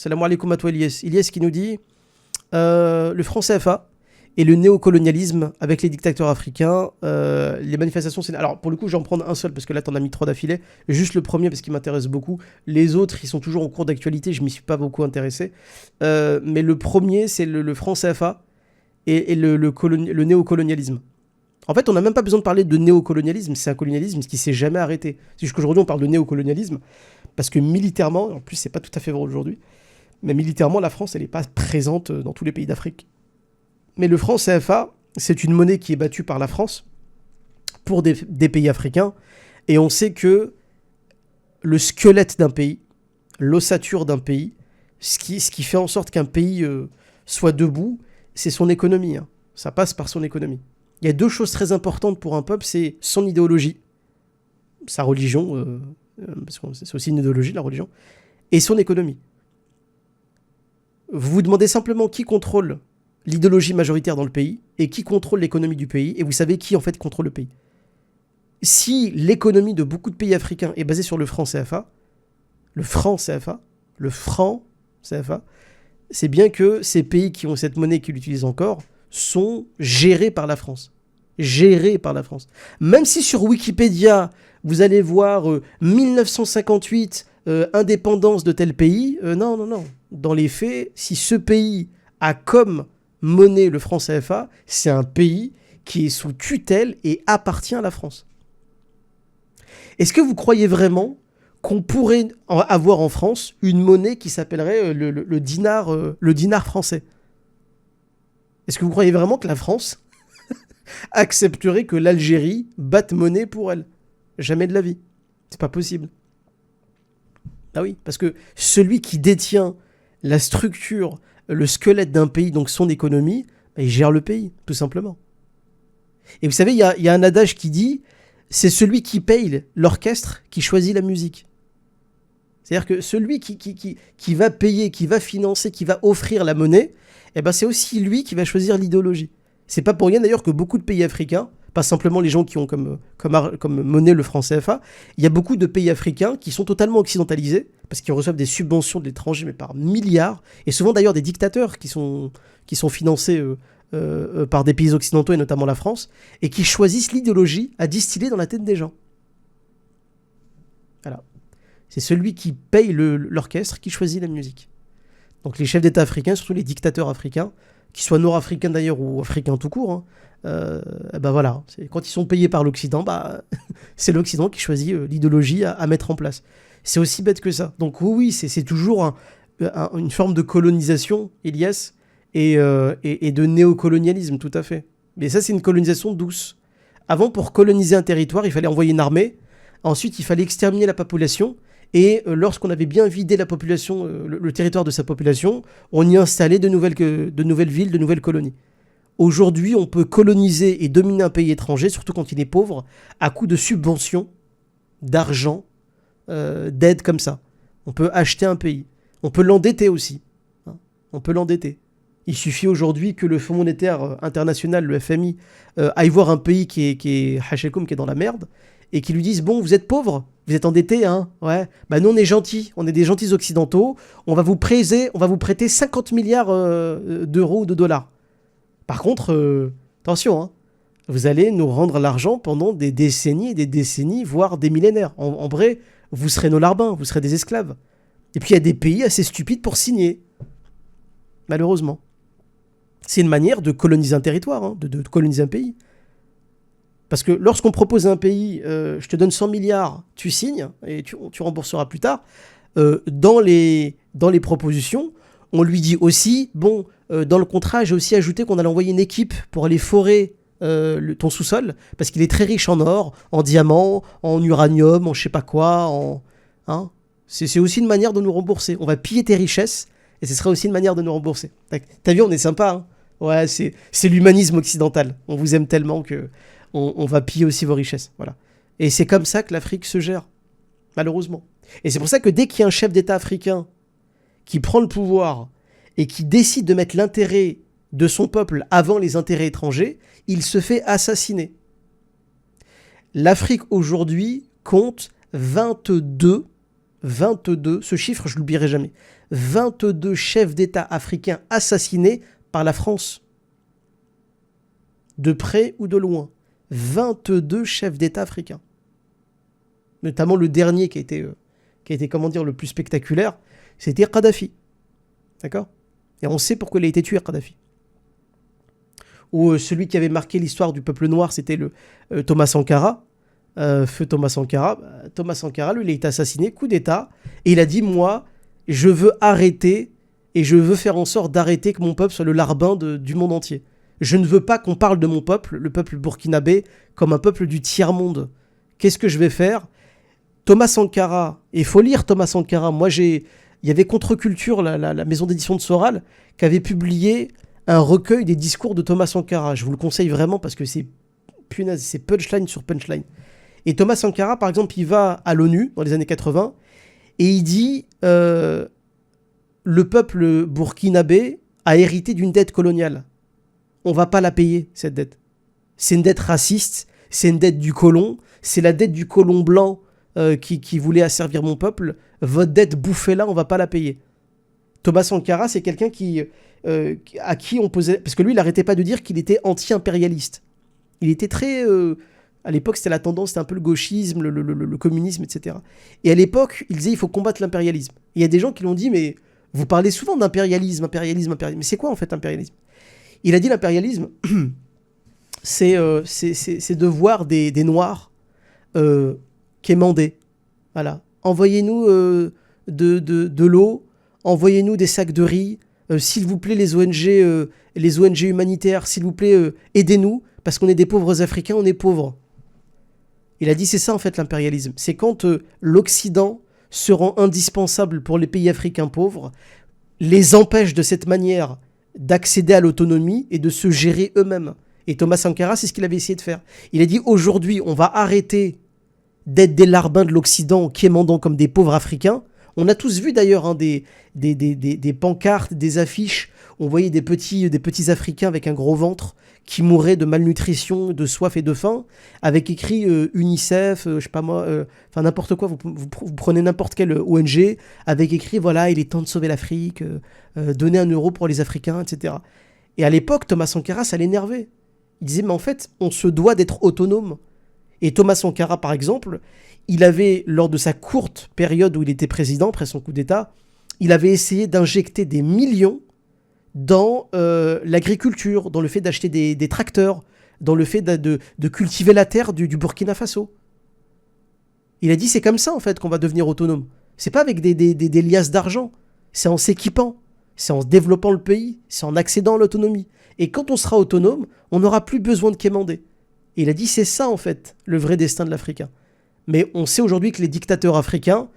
Salam alaikum à toi Ilyes. Ilyes qui nous dit le franc CFA et le néocolonialisme avec les dictateurs africains, les manifestations... Alors pour le coup, je vais en prendre un seul parce que là, t'en as mis 3 d'affilée. Juste le premier parce qu'il m'intéresse beaucoup. Les autres, ils sont toujours en cours d'actualité, je m'y suis pas beaucoup intéressé. Mais le premier, c'est le franc CFA et le néocolonialisme. En fait, on n'a même pas besoin de parler de néocolonialisme, c'est un colonialisme qui s'est jamais arrêté. C'est juste qu'aujourd'hui, on parle de néocolonialisme parce que militairement, en plus, c'est pas tout à fait vrai aujourd'hui, mais militairement, la France, elle n'est pas présente dans tous les pays d'Afrique. Mais le franc CFA, c'est une monnaie qui est battue par la France pour des pays africains. Et on sait que le squelette d'un pays, l'ossature d'un pays, ce qui fait en sorte qu'un pays soit debout, c'est son économie. Hein. Ça passe par son économie. Il y a 2 choses très importantes pour un peuple, c'est son idéologie, sa religion, parce que c'est aussi une idéologie, la religion, et son économie. Vous vous demandez simplement qui contrôle l'idéologie majoritaire dans le pays et qui contrôle l'économie du pays, et vous savez qui en fait contrôle le pays. Si l'économie de beaucoup de pays africains est basée sur le franc CFA, c'est bien que ces pays qui ont cette monnaie qui l'utilisent encore sont gérés par la France. Même si sur Wikipédia, vous allez voir 1958, indépendance de tel pays, non. Dans les faits, si ce pays a comme monnaie le franc CFA, c'est un pays qui est sous tutelle et appartient à la France. Est-ce que vous croyez vraiment qu'on pourrait avoir en France une monnaie qui s'appellerait le dinar français ? Est-ce que vous croyez vraiment que la France accepterait que l'Algérie batte monnaie pour elle ? Jamais de la vie. C'est pas possible. Ah oui, parce que celui qui détient la structure, le squelette d'un pays, donc son économie, il gère le pays, tout simplement. Et vous savez, il y a un adage qui dit « c'est celui qui paye l'orchestre qui choisit la musique ». C'est-à-dire que celui qui va payer, qui va financer, qui va offrir la monnaie, c'est aussi lui qui va choisir l'idéologie. C'est pas pour rien d'ailleurs que beaucoup de pays africains, pas simplement les gens qui ont comme monnaie le franc CFA, il y a beaucoup de pays africains qui sont totalement occidentalisés, parce qu'ils reçoivent des subventions de l'étranger, mais par milliards, et souvent d'ailleurs des dictateurs qui sont financés par des pays occidentaux, et notamment la France, et qui choisissent l'idéologie à distiller dans la tête des gens. Voilà. C'est celui qui paye l'orchestre qui choisit la musique. Donc les chefs d'État africains, surtout les dictateurs africains, qu'ils soient nord-africains d'ailleurs ou africains tout court, voilà, quand ils sont payés par l'Occident, c'est l'Occident qui choisit l'idéologie à mettre en place. C'est aussi bête que ça. Donc oui, c'est toujours une forme de colonisation, Ilyes, et de néocolonialisme, tout à fait. Mais ça, c'est une colonisation douce. Avant, pour coloniser un territoire, il fallait envoyer une armée. Ensuite, il fallait exterminer la population. Et lorsqu'on avait bien vidé la population, le territoire de sa population, on y installait de nouvelles villes, de nouvelles colonies. Aujourd'hui, on peut coloniser et dominer un pays étranger, surtout quand il est pauvre, à coup de subventions, d'argent, d'aides comme ça. On peut acheter un pays. On peut l'endetter aussi. Hein. On peut l'endetter. Il suffit aujourd'hui que le Fonds monétaire international, le FMI, aille voir un pays qui est Hachekoum, qui est dans la merde, et qui lui disent « Bon, vous êtes pauvre, vous êtes endetté, hein ? Ouais. Nous, on est gentils, on est des gentils occidentaux, on va vous prêter 50 milliards d'euros ou de dollars. Par contre, attention, hein, vous allez nous rendre l'argent pendant des décennies et des décennies, voire des millénaires. En vrai, vous serez nos larbins, vous serez des esclaves. Et puis, il y a des pays assez stupides pour signer. Malheureusement. C'est une manière de coloniser un territoire, hein, de coloniser un pays. Parce que lorsqu'on propose à un pays, je te donne 100 milliards, tu signes, et tu rembourseras plus tard, dans les propositions, on lui dit aussi, bon, dans le contrat, j'ai aussi ajouté qu'on allait envoyer une équipe pour aller forer ton sous-sol, parce qu'il est très riche en or, en diamants, en uranium, en je sais pas quoi, hein. C'est aussi une manière de nous rembourser. On va piller tes richesses, et ce sera aussi une manière de nous rembourser. T'as vu, on est sympa, hein. Ouais, c'est l'humanisme occidental. On vous aime tellement que on va piller aussi vos richesses. Voilà. Et c'est comme ça que l'Afrique se gère, malheureusement. Et c'est pour ça que dès qu'il y a un chef d'État africain qui prend le pouvoir et qui décide de mettre l'intérêt de son peuple avant les intérêts étrangers, il se fait assassiner. L'Afrique aujourd'hui compte 22 ce chiffre, je l'oublierai jamais. 22 chefs d'État africains assassinés par la France. De près ou de loin. 22 chefs d'État africains. Notamment le dernier qui a été comment dire, le plus spectaculaire, c'était Kadhafi. D'accord ? Et on sait pourquoi il a été tué, Kadhafi. Ou celui qui avait marqué l'histoire du peuple noir, c'était Thomas Sankara. Feu Thomas Sankara. Thomas Sankara, lui, il a été assassiné, coup d'État. Et il a dit, moi, je veux arrêter et je veux faire en sorte d'arrêter que mon peuple soit le larbin du monde entier. Je ne veux pas qu'on parle de mon peuple, le peuple burkinabé, comme un peuple du tiers-monde. Qu'est-ce que je vais faire ? Thomas Sankara, et il faut lire Thomas Sankara. Moi, il y avait Contre-Culture, la maison d'édition de Soral, qui avait publié un recueil des discours de Thomas Sankara. Je vous le conseille vraiment parce que c'est punchline sur punchline. Et Thomas Sankara, par exemple, il va à l'ONU dans les années 80 et il dit le peuple burkinabé a hérité d'une dette coloniale. On va pas la payer, cette dette. C'est une dette raciste, c'est une dette du colon, c'est la dette du colon blanc qui voulait asservir mon peuple. Votre dette, bouffez-la, on va pas la payer. Thomas Sankara, c'est quelqu'un à qui on posait... Parce que lui, il n'arrêtait pas de dire qu'il était anti-impérialiste. Il était très... à l'époque, c'était la tendance, c'était un peu le gauchisme, le communisme, etc. Et à l'époque, il disait il faut combattre l'impérialisme. Il y a des gens qui l'ont dit, mais vous parlez souvent d'impérialisme, impérialisme. Mais c'est quoi en fait l'impérialisme ? Il a dit l'impérialisme, c'est de voir des Noirs quémander. Voilà. Envoyez-nous de l'eau, envoyez-nous des sacs de riz, s'il vous plaît les ONG humanitaires, s'il vous plaît aidez-nous, parce qu'on est des pauvres Africains, on est pauvres. Il a dit c'est ça en fait l'impérialisme. C'est quand l'Occident se rend indispensable pour les pays africains pauvres, les empêche de cette manière d'accéder à l'autonomie et de se gérer eux-mêmes. Et Thomas Sankara, c'est ce qu'il avait essayé de faire. Il a dit aujourd'hui, on va arrêter d'être des larbins de l'Occident quémandant comme des pauvres Africains. On a tous vu d'ailleurs hein, des pancartes, des affiches. On voyait des petits Africains avec un gros ventre qui mouraient de malnutrition, de soif et de faim, avec écrit UNICEF, je sais pas moi, enfin n'importe quoi. Vous prenez n'importe quelle ONG avec écrit voilà, il est temps de sauver l'Afrique, donner 1 euro pour les Africains, etc. Et à l'époque, Thomas Sankara, ça l'énervait. Il disait mais en fait, on se doit d'être autonome. Et Thomas Sankara, par exemple, il avait, lors de sa courte période où il était président, après son coup d'État, il avait essayé d'injecter des millions dans l'agriculture, dans le fait d'acheter des tracteurs, dans le fait de cultiver la terre du Burkina Faso. Il a dit c'est comme ça en fait qu'on va devenir autonome. C'est pas avec des liasses d'argent, c'est en s'équipant, c'est en développant le pays, c'est en accédant à l'autonomie. Et quand on sera autonome, on n'aura plus besoin de quémander. Et il a dit c'est ça en fait le vrai destin de l'Africain. Mais on sait aujourd'hui que les dictateurs africains,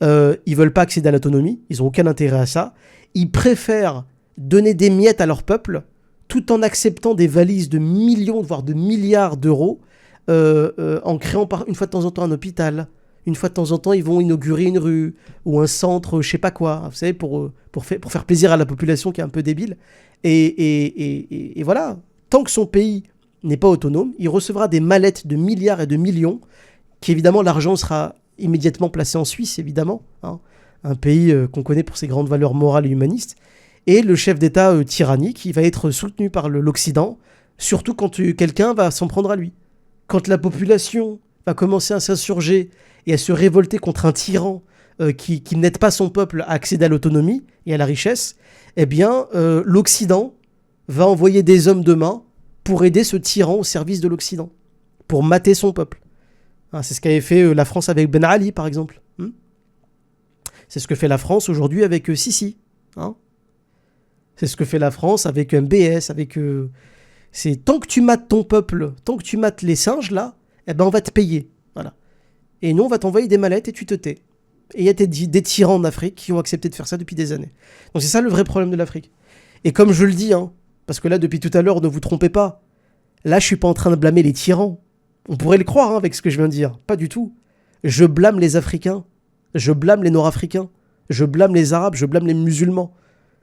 ils veulent pas accéder à l'autonomie, ils ont aucun intérêt à ça. Ils préfèrent donner des miettes à leur peuple tout en acceptant des valises de millions, voire de milliards d'euros, en créant une fois de temps en temps un hôpital. Une fois de temps en temps, ils vont inaugurer une rue ou un centre, je sais pas quoi, vous savez, pour faire plaisir à la population qui est un peu débile. Et voilà, tant que son pays n'est pas autonome, il recevra des mallettes de milliards et de millions, qui évidemment, l'argent sera immédiatement placé en Suisse, évidemment, hein, un pays qu'on connaît pour ses grandes valeurs morales et humanistes, et le chef d'État tyrannique qui va être soutenu par l'Occident, surtout quand quelqu'un va s'en prendre à lui. Quand la population va commencer à s'insurger et à se révolter contre un tyran qui n'aide pas son peuple à accéder à l'autonomie et à la richesse, eh bien, l'Occident va envoyer des hommes de main pour aider ce tyran au service de l'Occident, pour mater son peuple. Hein, c'est ce qu'avait fait la France avec Ben Ali, par exemple. C'est ce que fait la France aujourd'hui avec Sisi. Hein. C'est ce que fait la France avec MBS, avec... c'est tant que tu mates ton peuple, tant que tu mates les singes, là, eh ben on va te payer. Voilà. Et nous, on va t'envoyer des mallettes et tu te tais. Et il y a des tyrans en Afrique qui ont accepté de faire ça depuis des années. Donc c'est ça le vrai problème de l'Afrique. Et comme je le dis, hein, parce que là, depuis tout à l'heure, ne vous trompez pas, là, je suis pas en train de blâmer les tyrans. On pourrait le croire hein, avec ce que je viens de dire. Pas du tout. Je blâme les Africains. Je blâme les Nord-Africains. Je blâme les Arabes. Je blâme les musulmans.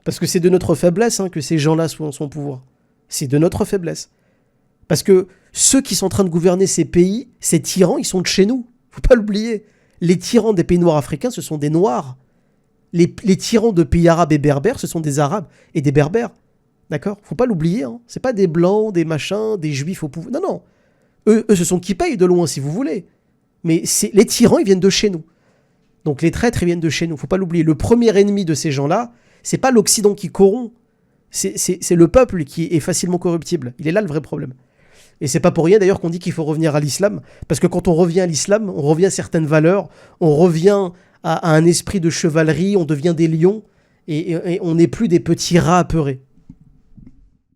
Parce que c'est de notre faiblesse hein, que ces gens-là sont au pouvoir. C'est de notre faiblesse. Parce que ceux qui sont en train de gouverner ces pays, ces tyrans, ils sont de chez nous. Faut pas l'oublier. Les tyrans des pays noirs africains, ce sont des noirs. Les tyrans de pays arabes et berbères, ce sont des arabes et des berbères. D'accord? Faut pas l'oublier. Hein. C'est pas des blancs, des machins, des juifs au pouvoir. Non, non. Eux, ce sont qui payent de loin, si vous voulez. Mais les tyrans, ils viennent de chez nous. Donc les traîtres, ils viennent de chez nous. Faut pas l'oublier. Le premier ennemi de ces gens-là, c'est pas l'Occident qui corrompt. C'est le peuple qui est facilement corruptible. Il est là le vrai problème. Et c'est pas pour rien d'ailleurs qu'on dit qu'il faut revenir à l'islam. Parce que quand on revient à l'islam, on revient à certaines valeurs, on revient à un esprit de chevalerie, on devient des lions, et on n'est plus des petits rats apeurés.